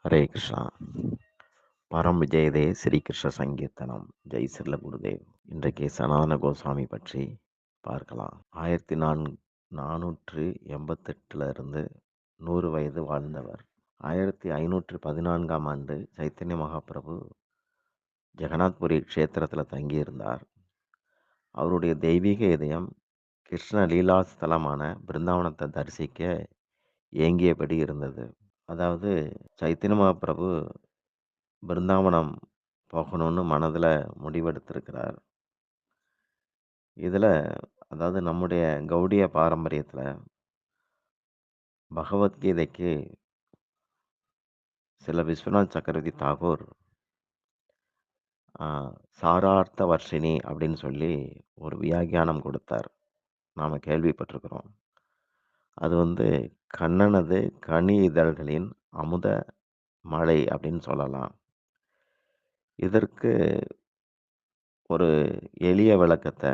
ஹரே கிருஷ்ணா. பரம் விஜயதே ஸ்ரீகிருஷ்ண சங்கீர்த்தனம். ஜெய் சிர்ல குருதேவ். இன்றைக்கு சனாதன கோஸ்வாமி பற்றி பார்க்கலாம். 1488 இருந்து 100 வயது வாழ்ந்தவர். 1514ஆம் ஆண்டு சைத்தன்ய மகாபிரபு ஜெகநாத்புரி க்ஷேத்திரத்தில் தங்கியிருந்தார். அவருடைய தெய்வீக இதயம் கிருஷ்ண லீலா ஸ்தலமான பிருந்தாவனத்தை தரிசிக்க ஏங்கியபடி இருந்தது. அதாவது சைத்தன்ய மகாபிரபு பிருந்தாவனம் போகணும்னு மனதில் முடிவெடுத்திருக்கிறார். இதில் அதாவது நம்முடைய கௌடிய பாரம்பரியத்தில் பகவத்கீதைக்கு சில விஸ்வநாத் சக்கரவர்த்தி தாகூர் சாரார்த்த வர்ஷினி அப்படின்னு சொல்லி ஒரு வியாக்கியானம் கொடுத்தார். நாம் கேள்விப்பட்டிருக்கிறோம். அது கண்ணனது கனி இதழ்களின் அமுத மழை அப்படின்னு சொல்லலாம். இதற்கு ஒரு எளிய விளக்கத்தை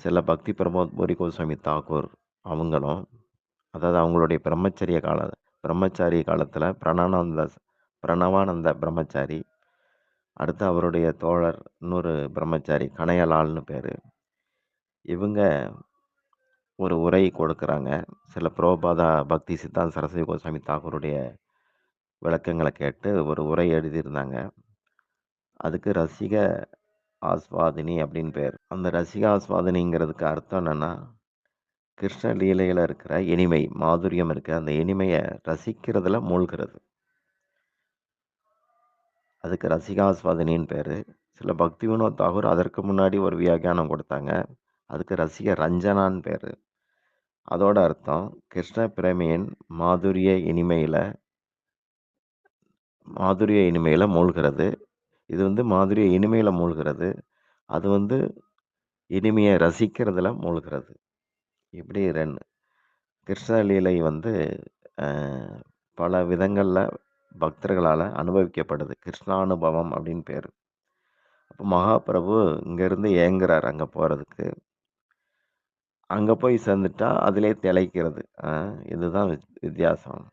சில பக்தி பிரமோத் பூரி கோஸ்வாமி தாக்கூர் அவங்களும், அதாவது அவங்களுடைய பிரம்மச்சாரி காலத்தில் பிரணவானந்த பிரம்மச்சாரி, அடுத்து அவருடைய தோழர் இன்னொரு பிரம்மச்சாரி கனையலால்னு பேர், இவங்க ஒரு உரை கொடுக்குறாங்க. சில புரோபாதா பக்தி சித்தாந்த சரஸ்வதி கோஸ்வாமி தாக்கூருடைய விளக்கங்களை கேட்டு ஒரு உரை எழுதியிருந்தாங்க. அதுக்கு ரசிக ஆஸ்வாதினி அப்படின்னு பேர். அந்த ரசிக ஆஸ்வாதினிங்கிறதுக்கு அர்த்தம் என்னன்னா, கிருஷ்ண லீலையில் இருக்கிற இனிமை மாதுரியம் இருக்கு, அந்த இனிமையை ரசிக்கிறதுல மூழ்கிறது. அதுக்கு ரசிகாஸ்வாதினின்னு பேர். சில பக்தி வினோத் தாகூர் அதற்கு முன்னாடி ஒரு வியாக்கியானம் கொடுத்தாங்க. அதுக்கு ரசிக ரஞ்சனான்னு பேர். அதோட அர்த்தம் கிருஷ்ண பிரேமியின் மாதுரிய இனிமையில் மூழ்கிறது. இது மாதுரிய இனிமையில் மூழ்கிறது. அது இனிமையை ரசிக்கிறதுல மூழ்கிறது. இப்படி கிருஷ்ண லீலை பல விதங்களில் பக்தர்களால் அனுபவிக்கப்படுது. கிருஷ்ணானுபவம் அப்படின்னு பேர். அப்போ மகாபிரபு இங்கேருந்து ஏங்குறார் அங்கே போகிறதுக்கு. அங்கே போய் சேர்ந்துட்டா அதிலே திளைக்கிறது. இதுதான் வித்தியாசம்.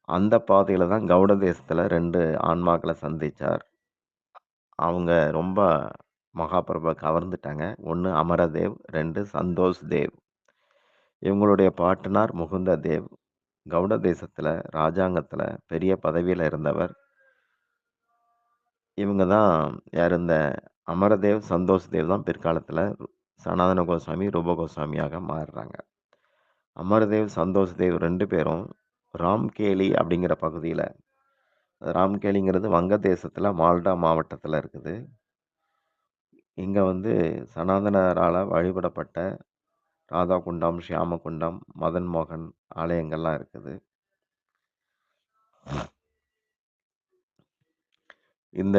அந்த பாதையில் தான் கவுட தேசத்தில் 2 ஆன்மாக்களை சந்தித்தார். அவங்க ரொம்ப மகாபிரபுவை கவர்ந்துட்டாங்க. 1 அமரதேவ், 2 சந்தோஷ் தேவ். இவங்களுடைய பாட்டனார் முகுந்த தேவ் கவுட தேசத்தில் ராஜாங்கத்தில் பெரிய பதவியில் இருந்தவர். இவங்க தான் யார்? இந்த அமரதேவ், சந்தோஷ் தேவ் தான் பிற்காலத்தில் சனாதன கோஸ்வாமி, ரூப கோஸ்வாமியாக மாறுறாங்க. அமரதேவ், சந்தோஷ் தேவ் 2 பேரும் ராம்கேலி அப்படிங்கிற பகுதியில், ராம்கேலிங்கிறது வங்க தேசத்தில் மால்டா மாவட்டத்தில் இருக்குது. இங்கே சனாதனரால் வழிபடப்பட்ட ராதா குண்டம், ஷியாம குண்டம், மதன் மோகன் ஆலயங்கள்லாம் இருக்குது. இந்த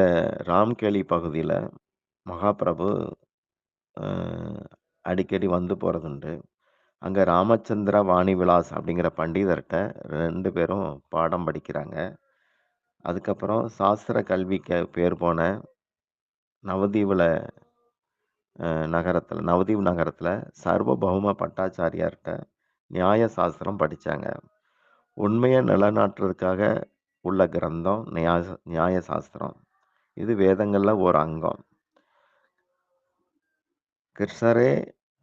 ராம்கேலி பகுதியில் மகாபிரபு அடிக்கடி வந்து போகிறதுண்டு. அங்கே ராமச்சந்திர வாணி விலாஸ் அப்படிங்கிற பண்டிதர்கிட்ட 2 பேரும் பாடம் படிக்கிறாங்க. அதுக்கப்புறம் சாஸ்திர கல்விக்கு பேர் போன நவதீப் நகரத்தில் சர்வபௌம பட்டாச்சாரியார்கிட்ட நியாய சாஸ்திரம் படித்தாங்க. உண்மையை நிலைநாட்டுறதுக்காக உள்ள கிரந்தம் நியாய சாஸ்திரம். இது வேதங்களில் ஒரு அங்கம். கிருஷ்ணரே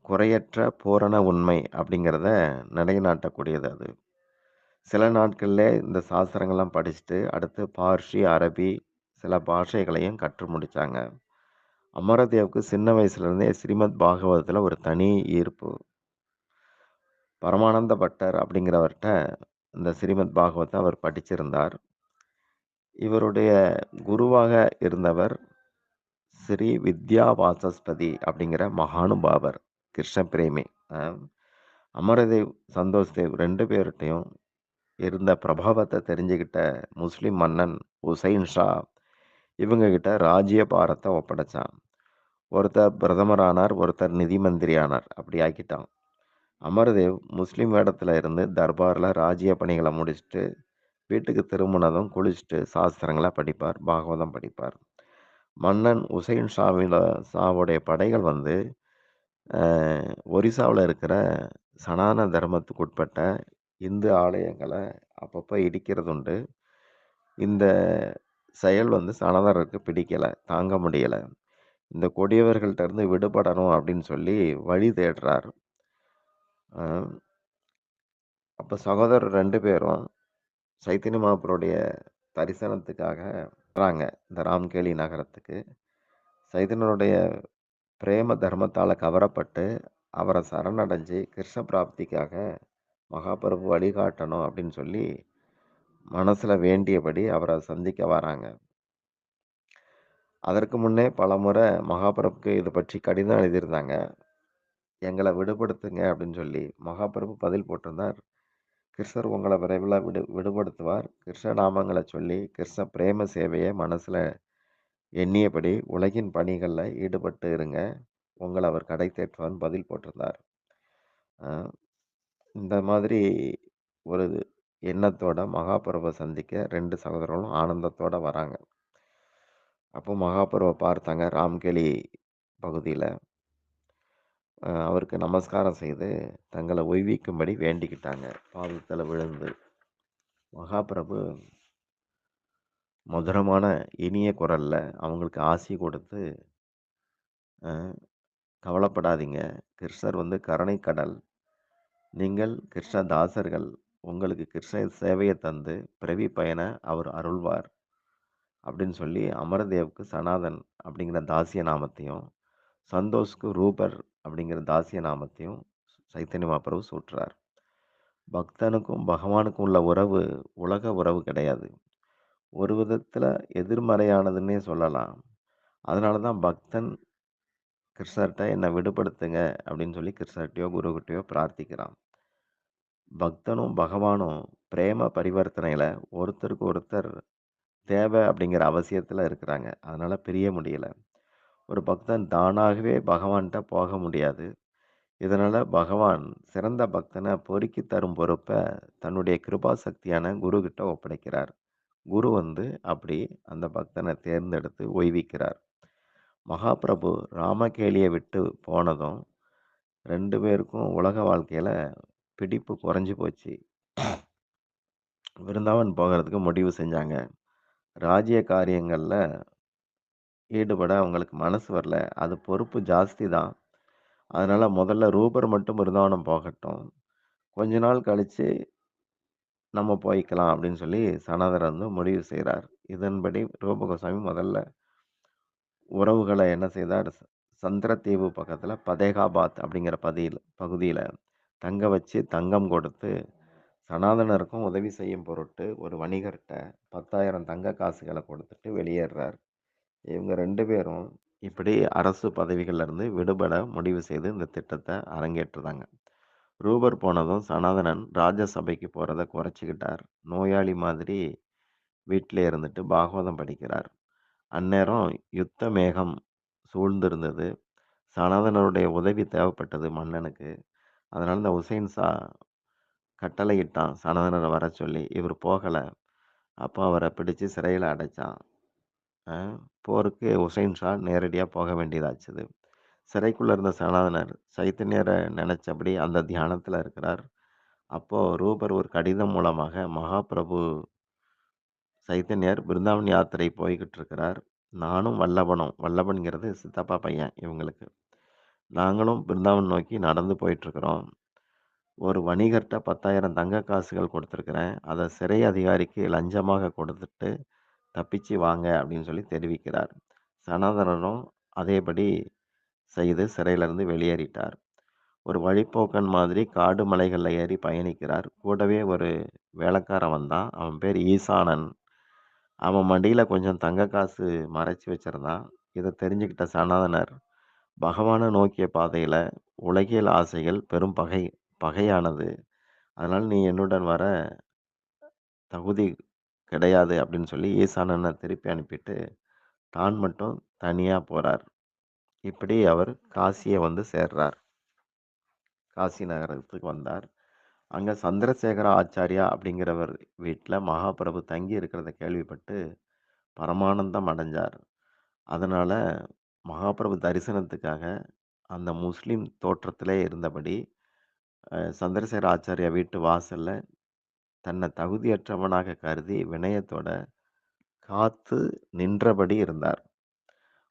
குறையற்ற பூரண உண்மை அப்படிங்கிறத நிலைநாட்டக்கூடியது அது. சில நாட்களில் இந்த சாஸ்திரங்கள்லாம் படிச்சுட்டு அடுத்து பார்சி, அரபி சில பாஷைகளையும் கற்று முடித்தாங்க. அமரதேவுக்கு சின்ன வயசுலேருந்தே ஸ்ரீமத் பாகவதத்தில் ஒரு தனி ஈர்ப்பு. பரமானந்த பட்டர் அப்படிங்கிறவர்கிட்ட இந்த ஸ்ரீமத் பாகவத்தை அவர் படிச்சிருந்தார். இவருடைய குருவாக இருந்தவர் ஸ்ரீ வித்யா வாசஸ்பதி அப்படிங்கிற மகானுபாவர், கிருஷ்ண பிரேமி. அமரதேவ், சந்தோஷ் தேவ் 2 பேர்கிட்டையும் இருந்த பிரபாவத்தை தெரிஞ்சுக்கிட்ட முஸ்லிம் மன்னன் உசைன் ஷா இவங்ககிட்ட ராஜ்ய பாரத்தை ஒப்படைச்சான். ஒருத்தர் பிரதமரானார், ஒருத்தர் நிதி மந்திரி ஆனார். அப்படி ஆக்கிட்டான். அமரதேவ் முஸ்லீம் வேடத்தில் இருந்து தர்பாரில் ராஜ்ய பணிகளை முடிச்சுட்டு வீட்டுக்கு திரும்பினதும் குளிச்சுட்டு சாஸ்திரங்களை படிப்பார், பாகவதம் படிப்பார். மன்னன் உசைன் ஷாவுடைய படைகள் ஒரிசாவில் இருக்கிற சனாதன தர்மத்துக்கு உட்பட்ட இந்து ஆலயங்கள அப்பப்ப இடிக்கிறதுண்டு. இந்த செயல் வந்து சனதருக்கு பிடிக்கல, தாங்க முடியல. இந்த கொடியவர்கள்ட்ட இருந்து விடுபடணும் அப்படின்னு சொல்லி வழி தேடுறார். அ அப்ப சகோதரர் 2 பேரும் சைத்தன்ய மகாபுருடைய தரிசனத்துக்காக வராங்க, இந்த ராம்கேலி நகரத்துக்கு. சைதன்யனுடைய பிரேம தர்மத்தால கவரப்பட்டு, அவர சரணடைஞ்சு கிருஷ்ண பிராப்திக்காக மகாபிரபு வழிகாட்டணும் அப்படின்னு சொல்லி, மனசுல வேண்டியபடி அவர சந்திக்க வராங்க. அதற்கு முன்னே பலமுறை மகாபிரபுக்கு இது பற்றி கடிதம் எழுதியிருந்தாங்க. எங்கள விடுபடுத்துங்க அப்படின்னு சொல்லி. மகாபிரபு பதில் போட்டிருந்தார். கிருஷ்ணர் உங்கள விரைவில விடுபடுத்துவார். கிருஷ்ண நாமங்கள சொல்லி, கிருஷ்ண பிரேம சேவைய மனசுல எண்ணியபடி உலகின் பணிகள்ல ஈடுபட்டு இருங்க. உங்கள அவர் கடை தேற்றுவார்ன்னு பதில் போட்டிருந்தார். அ இந்த மாதிரி ஒரு எண்ணத்தோட மகாபிரபுவ சந்திக்க 2 சகோதரர்களும் ஆனந்தத்தோட வராங்க. அப்போ மகாபிரபுவ பார்த்தாங்க ராம்கெலி பகுதியில. அவருக்கு நமஸ்காரம் செய்து தங்கள உய்விக்கும்படி வேண்டிக்கிட்டாங்க. பாதத்துல விழுந்து. மகாபிரபு மதுரமான இனிய குரல்ல அவங்களுக்கு ஆசி கொடுத்து, அ கவலைப்படாதீங்க. கிருஷ்ணர் வந்து கருணை கடல். நீங்கள் கிருஷ்ண தாசர்கள். உங்களுக்கு கிருஷ்ண சேவைய தந்து பிறவி பயன அவர் அருள்வார். அப்படின்னு சொல்லி அமரதேவுக்கு சனாதன் அப்படிங்கிற தாசிய நாமத்தையும், சந்தோஷ்க்கு ரூபர் அப்படிங்கிற தாசிய நாமத்தையும் சைத்தன்ய மகாபிரபு சூட்டுறார். பக்தனுக்கும் பகவானுக்கும் உள்ள உறவு உலக உறவு கிடையாது. ஒரு விதத்துல எதிர்மறையானதுன்னே சொல்லலாம். அதனால தான் பக்தன் கிருஷ்ணர்ட்ட என்ன விடுபடுத்துங்க அப்படின்னு சொல்லி கிருஷ்ணர்ட்டயோ, குருகிட்டயோ பிரார்த்திக்கிறான். பக்தனும் பகவானும் பிரேம பரிவர்த்தனையில ஒருத்தருக்கு ஒருத்தர் தேவை அப்படிங்கிற அவசியத்துல இருக்கிறாங்க. அதனால பிரிய முடியல. ஒரு பக்தன் தானாகவே பகவான்ட்ட போக முடியாது. இதனால பகவான் சிறந்த பக்தனை பொறுக்கி தரும் பொறுப்ப தன்னுடைய கிருபா சக்தியான குரு கிட்ட ஒப்படைக்கிறார். குரு வந்து அப்படி அந்த பக்தனை தேர்ந்தெடுத்து உய்விக்கிறார். மகாபிரபு ராமகேலிய விட்டு போனதும் 2 பேருக்கும் உலக வாழ்க்கையில பிடிப்பு குறைஞ்சு போச்சு. விருந்தாவன் போகறதுக்கு முடிவு செஞ்சாங்க. ராஜ்ய காரியங்கள்ல ஈடுபட அவங்களுக்கு மனசு வரல. அது பொறுப்பு ஜாஸ்தி தான். அதனால முதல்ல ரூபர் மட்டும் பிருந்தாவனம் போகட்டும். கொஞ்ச நாள் கழிச்சு நம்ம போய்க்கலாம் அப்படின்னு சொல்லி சனதர் வந்து முடிவு செய்றார். இதன்படி ரூப கோஸ்வாமி முதல்ல உறவுகள என்ன செய்தார், சந்திரத்தீவு பக்கத்துல பதேகாபாத் அப்படிங்கிற பகுதியில தங்க வச்சு தங்கம் கொடுத்து, சனாதனருக்கும் உதவி செய்யும் பொருட்டு ஒரு வணிகர்ட்ட 10,000 தங்க காசுகள கொடுத்துட்டு வெளியேறார். இவங்க 2 பேரும் இப்படி அரசு பதவிகள்ல இருந்து விடுபட முடிவு செய்து இந்த திட்டத்த அரங்கேற்றுறாங்க. ரூபர் போனதும் சனாதனன் ராஜசபைக்கு போறத குறைச்சுக்கிட்டார். நோயாளி மாதிரி வீட்டிலே இருந்துட்டு பாகவதம் படிக்கிறார். அந்நேரம் யுத்த மேகம் சூழ்ந்திருந்தது. சனாதனருடைய உதவி தேவைப்பட்டது மன்னனுக்கு. அதனால இந்த உசேன் கட்டளையிட்டான் சனாதனர வரச் சொல்லி. இவர் போகல. அப்போ அவர பிடிச்சு சிறையில அடைச்சான். அ போருக்கு உசேன் நேரடியா போக வேண்டியதாச்சுது. சிறைக்குள்ள இருந்த சனாதனர் சைத்தன்யர நினைச்சபடி அந்த தியானத்துல இருக்கிறார். அப்போ ரூபர் ஒரு கடிதம் மூலமாக மகாபிரபு சைத்தன்யர் பிருந்தாவன் யாத்திரை போய்கிட்டு இருக்கிறார். நானும் வல்லபனும் வல்லபன்கிறது சித்தப்பா பையன் இவங்களுக்கு. நாங்களும் பிருந்தாவன் நோக்கி நடந்து போயிட்டுருக்கிறோம். ஒரு வணிகர்ட்ட 10,000 தங்க காசுகள் கொடுத்துருக்கிறேன். அத சிறை அதிகாரிக்கு லஞ்சமாக கொடுத்துட்டு தப்பிச்சு வாங்க அப்படின்னு சொல்லி தெரிவிக்கிறார். சனாதனரும் அதேபடி செய்து சிறையிலிருந்து வெளியேறிட்டார். ஒரு வழிப்போக்கன் மாதிரி காடு மலைகள்ல ஏறி பயணிக்கிறார். கூடவே ஒரு வேலைக்காரன் வந்தான். அவன் பேர் ஈசானன். அவன் மடியில கொஞ்சம் தங்க காசு மறைச்சு வச்சிருந்தான். இத தெரிஞ்சுக்கிட்ட சனாதனர், பகவான நோக்கிய பாதையில உலகியல் ஆசைகள் பெரும் பகையானது. அதனால நீ என்னுடன் வர தகுதி கிடையாது அப்படின்னு சொல்லி ஈசானன திருப்பி அனுப்பிட்டு, தான் மட்டும் தனியா போறார். இப்படி அவர் காசிய வந்து சேர்றார். காசி நகரத்துக்கு வந்தார். அங்க சந்திரசேகர ஆச்சாரியா அப்படிங்கிறவர் வீட்ல மகாபிரபு தங்கி இருக்கிறத கேள்விப்பட்டு பரமானந்தம் அடைஞ்சார். அதனால மகாபிரபு தரிசனத்துக்காக அந்த முஸ்லிம் தோற்றத்திலே இருந்தபடி சந்திரசேகர ஆச்சாரியா வீட்டு வாசல்ல தன்னை தகுதியற்றவனாக கருதி வினயத்தோட காத்து நின்றபடி இருந்தார்.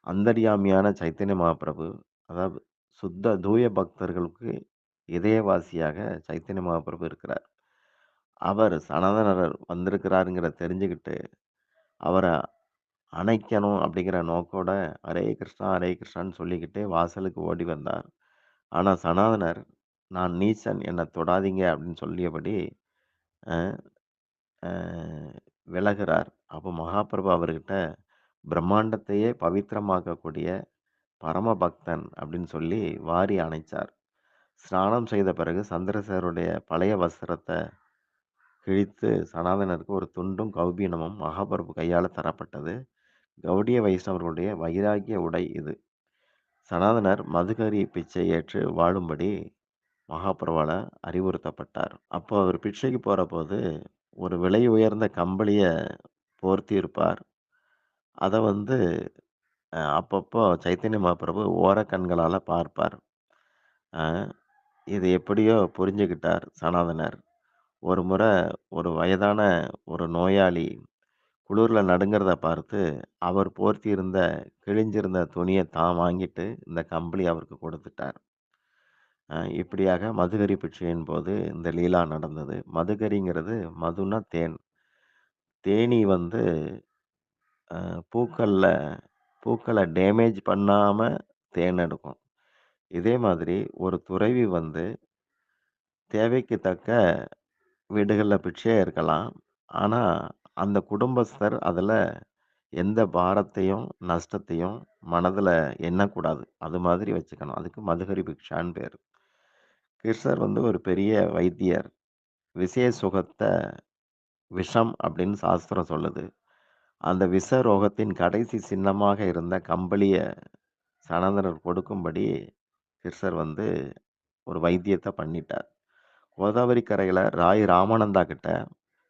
அந்தர்யாமியான சைத்தன்ய மகாபிரபு, அதாவது சுத்த தூய பக்தர்களுக்கு இதயவாசியாக சைத்தன்ய மகாபிரபு இருக்கிறார். அவர் சனாதனர் வந்திருக்கிறாருங்கிறத தெரிஞ்சுக்கிட்டு, அவர அணைக்கணும் அப்படிங்கிற நோக்கோட, ஹரே கிருஷ்ணா, ஹரே கிருஷ்ணான்னு சொல்லிக்கிட்டே வாசலுக்கு ஓடி வந்தார். ஆனா சனாதனர், "நான் நீச்சன், என்ன தொடாதீங்க" அப்படின்னு சொல்லியபடி அ அ விலகுறார். அப்போ மகாபிரபு அவர்கிட்ட பிரம்மாண்டத்தையே பவித்திரமாக்கக்கூடிய பரம பக்தன் அப்படின்னு சொல்லி வாரி அணைச்சார். ஸ்நானம் செய்த பிறகு சந்திரசேகருடைய பழைய வஸ்திரத்த கிழித்து சனாதனருக்கு ஒரு துண்டும், கௌபீனமும் மகாபிரபு கையால தரப்பட்டது. கௌடிய வைஷ்ணவர்களுடைய வைராகிய உடை இது. சனாதனர் மதுகரி பிச்சை ஏற்று வாழும்படி மகாபிரபுவால அறிவுறுத்தப்பட்டார். அப்போ அவர் பிச்சைக்கு போறபோது, ஒரு விலை உயர்ந்த கம்பளிய போர்த்தி இருப்பார். அத வந்து அப்பப்போ சைத்தன்ய மகாபிரபு ஓரக்கண்களால பார்ப்பார். அ இது எப்படியோ புரிஞ்சுகிட்டார் சனாதனர். ஒரு முறை ஒரு வயதான ஒரு நோயாளி குளிர்ல நடுங்கிறத பார்த்து, அவர் போர்த்தியிருந்த கிழிஞ்சிருந்த துணிய தான் வாங்கிட்டு, இந்த கம்பளி அவருக்கு கொடுத்துட்டார். இப்படியாக மதுகரி பிட்சையின் போது இந்த லீலா நடந்தது. மதுகரிங்கிறது மதுன்னா தேன். தேனீ வந்து பூக்கள்ல பூக்கள டேமேஜ் பண்ணாம தேன் எடுக்கும். இதே மாதிரி ஒரு துறவி வந்து தேவைக்கு தக்க வீடுகள்ல பிட்சையா இருக்கலாம். ஆனா, அந்த குடும்பஸ்தர் அதுல எந்த பாரத்தையும், நஷ்டத்தையும் மனதுல எண்ணக்கூடாது. அது மாதிரி வச்சுக்கணும். அதுக்கு மதுகரி பிக்ஷான்னு பேரு. கிருஷ்ணர் வந்து ஒரு பெரிய வைத்தியர். விஷய சுகத்த விஷம் அப்படின்னு சாஸ்திரம் சொல்லுது. அந்த விஷ ரோகத்தின் கடைசி சின்னமாக இருந்த கம்பளிய சனந்தனர் கொடுக்கும்படி கிருஷ்ணர் வந்து ஒரு வைத்தியத்த பண்ணிட்டார். கோதாவரி கரையில ராய் ராமானந்தா கிட்ட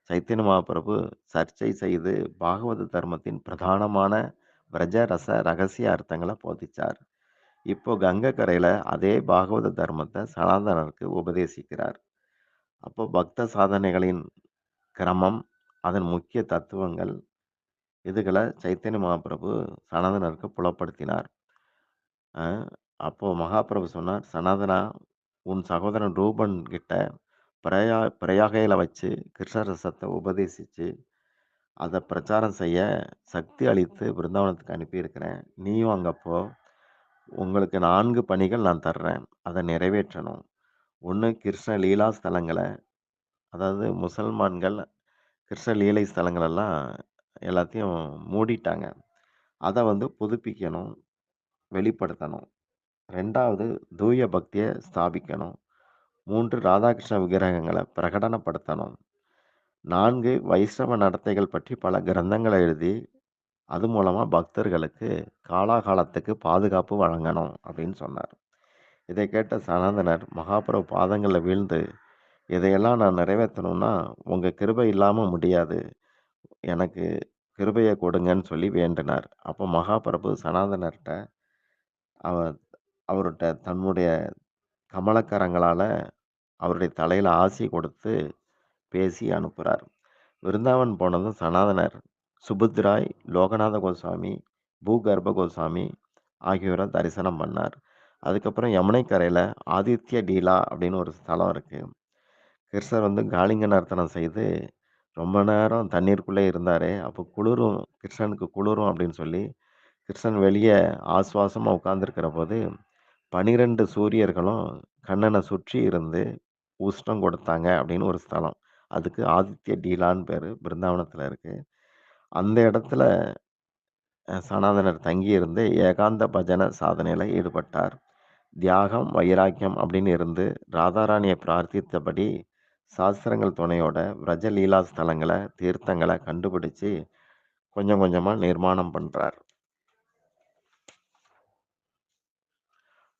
சைத்தன்ய மகாபிரபு சர்ச்சை செய்து பாகவத தர்மத்தின் பிரதானமான பிரஜ ரச ரகசிய அர்த்தங்களை போதிச்சார். இப்போ கங்கை கரையில அதே பாகவத தர்மத்தை சனாதனருக்கு உபதேசிக்கிறார். அப்போ பக்த சாதனைகளின் கிரமம், அதன் முக்கிய தத்துவங்கள், இதுகளை சைத்தன்ய மகாபிரபு சனாதனருக்கு புலப்படுத்தினார். அஹ் அப்போ மகாபிரபு சொன்னார், சனாதனா, உன் சகோதரன் ரூபன் கிட்ட பிரயாகையில வச்சு கிருஷ்ண ரசத்தை உபதேசிச்சு அதை பிரச்சாரம் செய்ய சக்தி அளித்து பிருந்தாவனத்துக்கு அனுப்பியிருக்கிறேன். நீயும் அங்கே போ. உங்களுக்கு 4 பணிகள் நான் தர்றேன். அதை நிறைவேற்றணும். ஒன்று, கிருஷ்ண லீலா ஸ்தலங்களை, அதாவது முசல்மான்கள் கிருஷ்ண லீலை ஸ்தலங்கள் எல்லாம் எல்லாத்தையும் மூடிட்டாங்க. அதை வந்து புதுப்பிக்கணும், வெளிப்படுத்தணும். 2வது, தூய பக்தியை ஸ்தாபிக்கணும். 3, ராதாகிருஷ்ண விக்கிரகங்களை பிரகடனப்படுத்தணும். 4, வைஷ்ணவ நடத்தைகள் பற்றி பல கிரந்தங்களை எழுதி அது மூலமா பக்தர்களுக்கு காலாகாலத்துக்கு பாதுகாப்பு வழங்கணும் அப்படின்னு சொன்னார். இதை கேட்ட சனாதனர் மகாபிரபு பாதங்கள்ல வீழ்ந்து, இதையெல்லாம் நான் நிறைவேற்றணும்னா உங்க கிருபை இல்லாம முடியாது. எனக்கு கிருபையை கொடுங்கன்னு சொல்லி வேண்டினார். அப்போ மகாபிரபு சனாதனர்கிட்ட அவ அவர்கிட்ட தன்னுடைய கமலக்கரங்களால அவருடைய தலையில ஆசி கொடுத்து பேசி அனுப்புறார். விருந்தாவன் போனதும் சனாதனர் சுபுத்ராய், லோகநாத கோஸ்வாமி, பூகர்ப கோஸ்வாமி ஆகியோரை தரிசனம் பண்ணார். அதுக்கப்புறம் யமுனை கரையில் ஆதித்ய டீலா அப்படின்னு ஒரு ஸ்தலம் இருக்கு. கிருஷ்ணர் வந்து காளிங்க நர்த்தனம் செய்து ரொம்ப நேரம் தண்ணீருக்குள்ளே இருந்தார். அப்போ குளிரும், கிருஷ்ணனுக்கு குளிரும் அப்படின்னு சொல்லி கிருஷ்ணன் வெளியே ஆசுவாசமாக உட்கார்ந்துருக்கிற போது 12 சூரியர்களும் கண்ணனை சுற்றி இருந்து உஷ்ணம் கொடுத்தாங்க அப்படின்னு ஒரு ஸ்தலம். அதுக்கு ஆதித்ய டீலான்னு பேர், பிருந்தாவனத்தில் இருக்கு. அந்த இடத்துல சனாதனர் தங்கியிருந்து ஏகாந்த பஜன சாதனையில் ஈடுபட்டார். தியாகம், வைராக்கியம் அப்படின்னு இருந்து ராதாராணியை பிரார்த்தித்தபடி சாஸ்திரங்கள் துணையோட விரஜ லீலா ஸ்தலங்களை, தீர்த்தங்களை கண்டுபிடிச்சு கொஞ்சம் கொஞ்சமாக நிர்மாணம் பண்ணுறார்.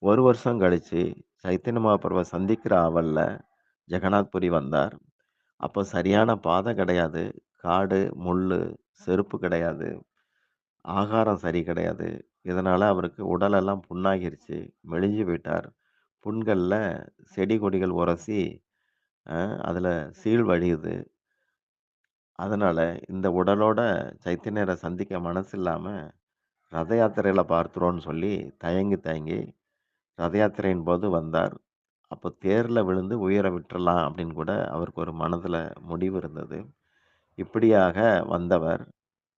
ஒரு வருஷம் கழிச்சு சைத்தன்ய மகாபிரபுவை சந்திக்கிற ஆவல்ல ஜெகநாத்புரி வந்தார். அப்போ சரியான பாதை கிடையாது. காடு, முள்ளு, செருப்பு கிடையாது. ஆகாரம் சரி கிடையாது. இதனால அவருக்கு உடலெல்லாம் புண்ணாகிருச்சு. மெலிஞ்சு போயிட்டார். புண்கள்ல செடி கொடிகள் உரசி அ அதுல சீழ் வழியுது. அதனால இந்த உடலோட சைத்தன்யர சந்திக்க மனசு இல்லாம ரத யாத்திரையில பார்த்துருவோம்ன்னு சொல்லி தயங்கி தயங்கி ரத யாத்திரையின் போது வந்தார். அப்போ தேர்ல விழுந்து உயிர விட்டுறலாம் அப்படின்னு கூட அவருக்கு ஒரு மனதுல முடிவு இருந்தது. இப்படியாக வந்தவர்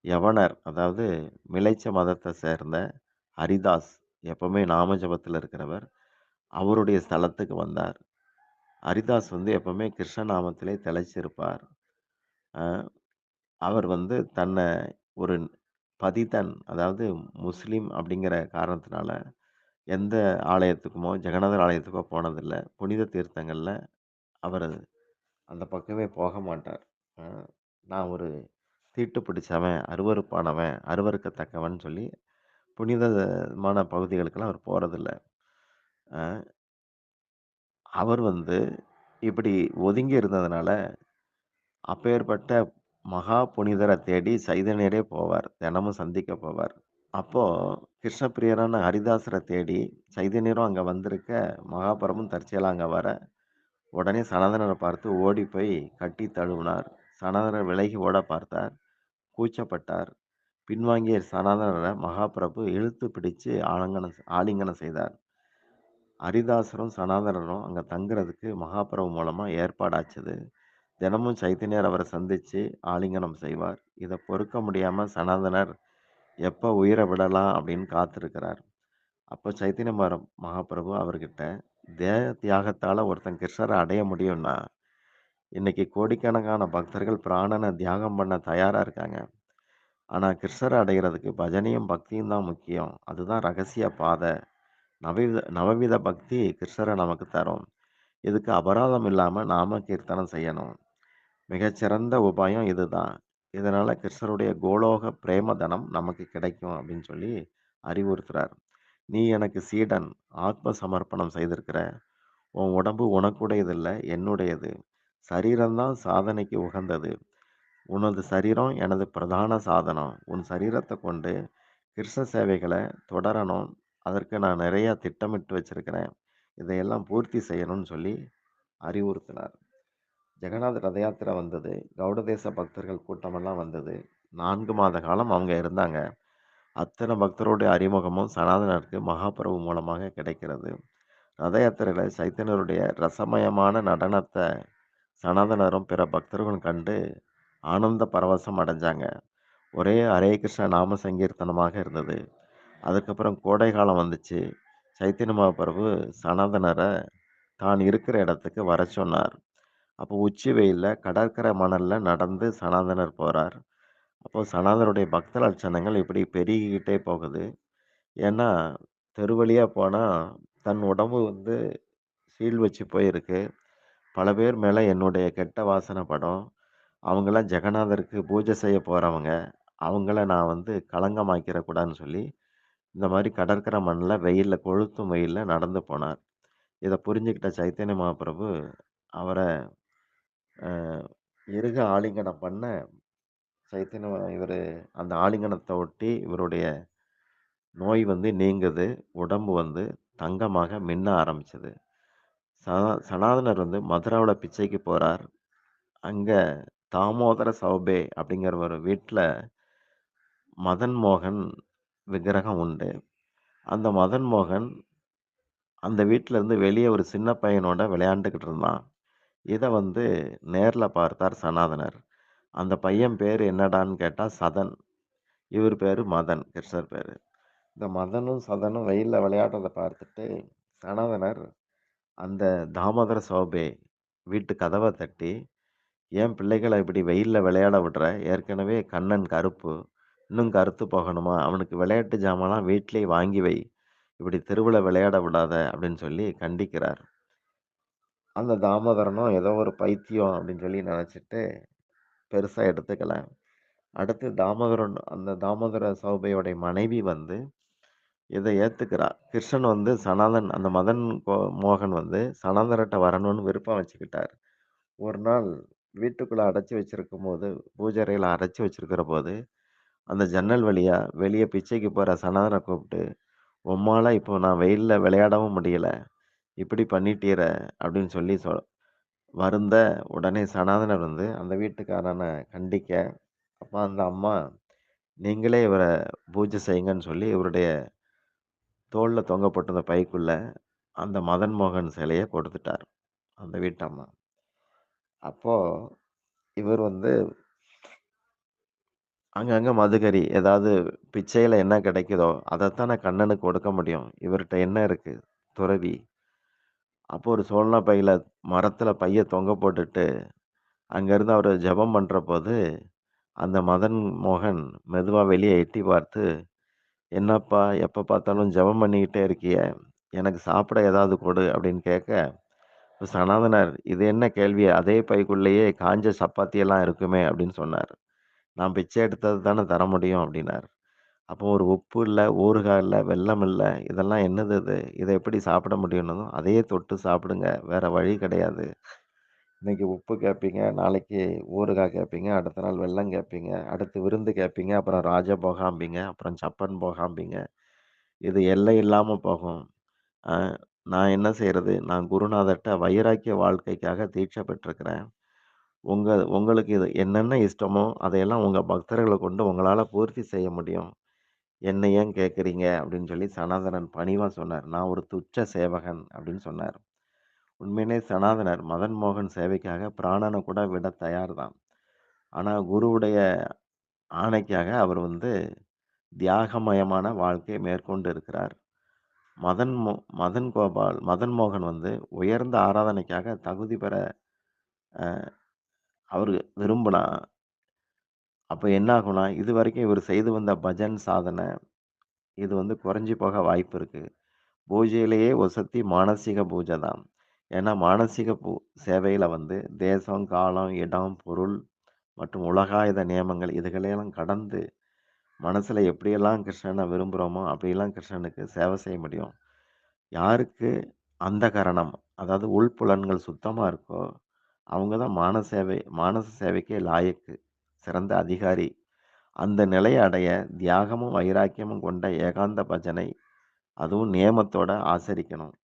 யவனர், அதாவது மிலைச்ச மதத்த சேர்ந்த ஹரிதாஸ், எப்பவுமே நாம ஜபத்துல இருக்கிறவர். அவருடைய ஸ்தலத்துக்கு வந்தார். ஹரிதாஸ் வந்து எப்பவுமே கிருஷ்ண நாமத்திலே திளைச்சிருப்பார். அ அவர் வந்து தன்ன ஒரு பதிதன், அதாவது முஸ்லிம் அப்படிங்கிற காரணத்தினால எந்த ஆலயத்துக்குமோ, ஜெகநாதர் ஆலயத்துக்கோ போனதில்ல. புனித தீர்த்தங்கள்ல அவரு அந்த பக்கமே போக மாட்டார். அ நான் ஒரு தீட்டு பிடிச்சவன், அருவருப்பானவன், அருவருக்கத்தக்கவன் சொல்லி புனிதமான பகுதிகளுக்கெல்லாம் அவர் போறதில்ல. அ அவர் வந்து இப்படி ஒதுங்கி இருந்ததுனால, அப்பேற்பட்ட மகா புனிதர தேடி சைதன்யரே போவார். தினமும் சந்திக்க போவார். அப்போ கிருஷ்ண பிரியரான ஹரிதாசர தேடி சைதன்யரும் அங்க வந்திருக்க, மகாபிரபுவும் தற்செயலா அங்க வர, உடனே சனாதனர பார்த்து ஓடி போய் கட்டி தழுவினார். சனாதனர் விலகி ஓட பார்த்தார். கூச்சப்பட்டார். பின்வாங்கிய சனாதனர மகாபிரபு இழுத்து பிடிச்சு ஆலிங்கனம் செய்தார். ஹரிதாசரும், சனாதனரும் அங்க தங்குறதுக்கு மகாபிரபு மூலமா ஏற்பாடாச்சுது. தினமும் சைத்தன்யர் அவர சந்திச்சு ஆலிங்கனம் செய்வார். இத பொறுக்க முடியாம சனாதனர் எப்ப உயிர விடலாம் அப்படின்னு காத்திருக்கிறார். அப்போ சைத்தன்ய மகாபிரபு அவர்கிட்ட, தேக தியாகத்தால ஒருத்தன் கிருஷ்ணர அடைய முடியும்னா, இன்னைக்கு கோடிக்கணக்கான பக்தர்கள் பிராணன தியாகம் பண்ண தயாரா இருக்காங்க. ஆனா கிருஷ்ணர அடையறதுக்கு பஜனையும், பக்தியும் தான் முக்கியம். அதுதான் ரகசிய பாத. நவவித பக்தி கிருஷ்ணர நமக்கு தரும். இதுக்கு அபராதம் இல்லாம நாம கீர்த்தனம் செய்யணும். மிகச்சிறந்த உபாயம் இதுதான். இதனால கிருஷ்ணருடைய கோலோக பிரேம தனம் நமக்கு கிடைக்கும் அப்படின்னு சொல்லி அறிவுறுத்துறார். நீ எனக்கு சீடன், ஆத்ம சமர்ப்பணம் செய்திருக்கிற. உன் உடம்பு உனக்குடையது இல்ல, என்னுடையது. சரீரம் தான் சாதனைக்கு உகந்தது. உனது சரீரம் எனது பிரதான சாதனம். உன் சரீரத்த கொண்டு கிருஷ்ண சேவைகள தொடரணும். அதற்கு நான் நிறைய திட்டமிட்டு வச்சிருக்கிறேன். இதையெல்லாம் பூர்த்தி செய்யணும்னு சொல்லி அறிவுறுத்தினார். ஜெகநாத ரத யாத்திரை வந்தது. கௌடதேச பக்தர்கள் கூட்டமெல்லாம் வந்தது. 4 மாத காலம் அவங்க இருந்தாங்க. அத்தனை பக்தருடைய அறிமுகமும் சனாதனருக்கு மகாபிரபு மூலமாக கிடைக்கிறது. ரத யாத்திரையில சைத்தன்யருடைய ரசமயமான நடனத்த சனாதனரும் பிற பக்தர்களும் கண்டு ஆனந்த பரவசம் அடைஞ்சாங்க. ஒரே ஹரே கிருஷ்ண நாம சங்கீர்த்தனமாக இருந்தது. அதுக்கப்புறம் கோடை காலம் வந்துச்சு. சைத்தன்ய மகாபிரபு சனாதனர தான் இருக்கிற இடத்துக்கு வரச் சொன்னார். அப்போ உச்சி வெயில்ல கடற்கரை மணல்ல நடந்து சனாதனர் போறார். அப்போ சனாதனருடைய பக்த லட்சணங்கள் இப்படி பெருகிக்கிட்டே போகுது. ஏன்னா, தெரு வழியா போனா தன் உடம்பு வந்து சீல் வச்சு போயிருக்கு. பல பேர் மேல என்னுடைய கெட்ட வாசனை படும். அவங்கலாம் ஜெகநாதருக்கு பூஜை செய்ய போறவங்க. அவங்கள நான் வந்து களங்கமாக்கிற கூடாதுன்னு சொல்லி, இந்த மாரி கடற்கரை மண்ல வெயில்ல கொளுத்தும் வெயில்ல நடந்து போனார். இத புரிஞ்சுகிட்ட சைத்தன்ய மகாபிரபு அவர அ இறுக ஆலிங்கனம் பண்ண, இவரு அந்த ஆலிங்கனத்த ஒட்டி இவருடைய நோய் வந்து நீங்குது. உடம்பு வந்து தங்கமாக மின்ன ஆரம்பிச்சது. சனாதனர் வந்து மதுராவுல பிச்சைக்கு போறார். அங்க தாமோதர சௌபே அப்படிங்கிற ஒரு வீட்ல மதன் மோகன் விக்கிரகம் உண்டு. அந்த மதன் மோகன் அந்த வீட்ல இருந்து வெளிய ஒரு சின்ன பையனோட விளையாண்டுகிட்டு இருந்தான். இத வந்து நேர்ல பார்த்தார் சனாதனர். அந்த பையன் பேரு என்னடான்னு கேட்டா சதன். இவர் பேரு மதன். கிருஷ்ணர் பேரு. இந்த மதனும், சதனும் வெயில்ல விளையாடுறத பார்த்துட்டு சனாதனர் அந்த தாமோதர சௌபே வீட்டு கதவ தட்டி, "ஏன் பிள்ளைகள இப்படி வெயில்ல விளையாட விடுற? ஏற்கனவே கண்ணன் கருப்பு. இன்னும் கருத்து போகணுமா? அவனுக்கு விளையாட்டு ஜாமான்லாம் வீட்லயே வாங்கி வை. இப்படி தெருவுல விளையாட விடாத" அப்படின்னு சொல்லி கண்டிக்கிறார். அந்த தாமோதரனும் ஏதோ ஒரு பைத்தியம் அப்படின்னு சொல்லி நெனச்சுட்டு பெருசா எடுத்துக்கல. அடுத்து அந்த தாமோதர சௌபையோட மனைவி வந்து இத ஏத்துக்கிறா. கிருஷ்ணன் வந்து அந்த மதன் மோகன் வந்து சனாதனர்ட்ட வரணும்னு விருப்பம் வச்சுக்கிட்டார். ஒரு நாள் வீட்டுக்குள்ள அடைச்சு வச்சிருக்கும்போது, பூஜை அறையில அடைச்சு வச்சிருக்கிறபோது, அந்த ஜன்னல் வழியா வெளிய பிச்சைக்கு போற சனாதன கூப்பிட்டு, "உம்மால இப்போ நான் வெயில்ல விளையாடவும் முடியல. இப்படி பண்ணிட்டீரே அப்படின்னு சொல்லி வருந்த உடனே சனாதனர் வந்து அந்த வீட்டுக்காரன கண்டிக்க, அப்ப அந்த அம்மா நீங்களே இவர பூஜை செய்யுங்கன்னு சொல்லி இவருடைய தோள்ல தொங்கப்பட்டிருந்த பைக்குள்ள அந்த மதன் மோகன் சிலைய கொடுத்துட்டார். அந்த வீட்டு அம்மா. அப்போ இவர் வந்து அங்கங்க மதுகரி ஏதாவது பிச்சையில என்ன கிடைக்குதோ, அதத்தானே கண்ணனுக்கு கொடுக்க முடியும். இவர்ட்ட என்ன இருக்கு? துறவி. அப்போ ஒரு சோழனா பையில மரத்துல பைய தொங்க போட்டுட்டு, அங்கருந்து அவரு ஜெபம் பண்றபோது, அந்த மதன் மோகன் மெதுவா வெளிய எட்டி பார்த்து, "என்னப்பா எப்ப பார்த்தாலும் ஜெபம் பண்ணிக்கிட்டே இருக்கியே, எனக்கு சாப்பிட ஏதாவது கொடு" அப்படின்னு கேட்க, சனாதனர், "இது என்ன கேள்வி? அதே பைக்குள்ளேயே காஞ்ச சப்பாத்தி எல்லாம் இருக்குமே" அப்படின்னு சொன்னார். "நான் பிச்சை எடுத்தது தானே தர முடியும்" அப்படின்னாரு. அப்போ ஒரு உப்பு இல்ல, ஊறுகாய் இல்ல, வெல்லம் இல்ல, இதெல்லாம் என்னது இது? இத எப்படி சாப்பிட முடியும்னதும், "அதையே தொட்டு சாப்பிடுங்க. வேற வழி கிடையாது. இன்னைக்கு உப்பு கேட்பீங்க, நாளைக்கு ஊறுகாய் கேட்பீங்க, அடுத்த நாள் வெல்லம் கேட்பீங்க, அடுத்து விருந்து கேட்பீங்க, அப்புறம் ராஜபோகாம்பீங்க, அப்புறம் சப்பன் போகாம்பீங்க. இது எல்லை இல்லாம போகும். அ நான் என்ன செய்றது? நான் குருநாதர்ட்ட வைராக்கிய வாழ்க்கைக்காக தீட்சை பெற்றிருக்கிறேன். உங்களுக்கு இது என்னென்ன இஷ்டமோ, அதையெல்லாம் உங்க பக்தர்கள கொண்டு உங்களால பூர்த்தி செய்ய முடியும். என்ன ஏன் கேட்கிறீங்க?" அப்படின்னு சொல்லி சனாதனன் பணிவா சொன்னார். "நான் ஒரு துச்ச சேவகன்" அப்படின்னு சொன்னார். உண்மையிலே சனாதனர் மதன் மோகன் சேவைக்காக பிராணன கூட விட தயார் தான். ஆனா குருவுடைய ஆணைக்காக அவர் வந்து தியாகமயமான வாழ்க்கையை மேற்கொண்டு இருக்கிறார். மதன் மோகன் வந்து உயர்ந்த ஆராதனைக்காக தகுதி பெற அவரு விரும்புனா, அப்ப என்ன ஆகும்னா, இதுவரைக்கும் இவர் செய்து வந்த பஜன் சாதனை, இது வந்து குறைஞ்சு போக வாய்ப்பு இருக்கு. பூஜையிலேயே ஒசத்தி மானசீக பூஜை தான். ஏன்னா மானசீக சேவையில வந்து தேசம், காலம், இடம், பொருள் மற்றும் உலகாயுத நியமங்கள் இதுகளையெல்லாம் கடந்து மனசுல எப்படியெல்லாம் கிருஷ்ணனை விரும்புறோமோ, அப்படியெல்லாம் கிருஷ்ணனுக்கு சேவை செய்ய முடியும். யாருக்கு அந்த கரணம், அதாவது உள்புலன்கள் சுத்தமா இருக்கோ, அவங்க தான் மானச சேவைக்கே லாயக்கு, சிறந்த அதிகாரி. அந்த நிலைய அடைய தியாகமும், வைராக்கியமும் கொண்ட ஏகாந்த பஜனை, அதுவும் நியமத்தோட ஆசரிக்கணும்.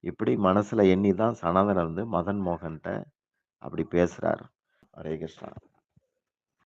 இப்படி மனசுல எண்ணி தான் சனாதனர் வந்து மதன் மோகன்ட்ட அப்படி பேசுறார். ஹரே கிருஷ்ணா.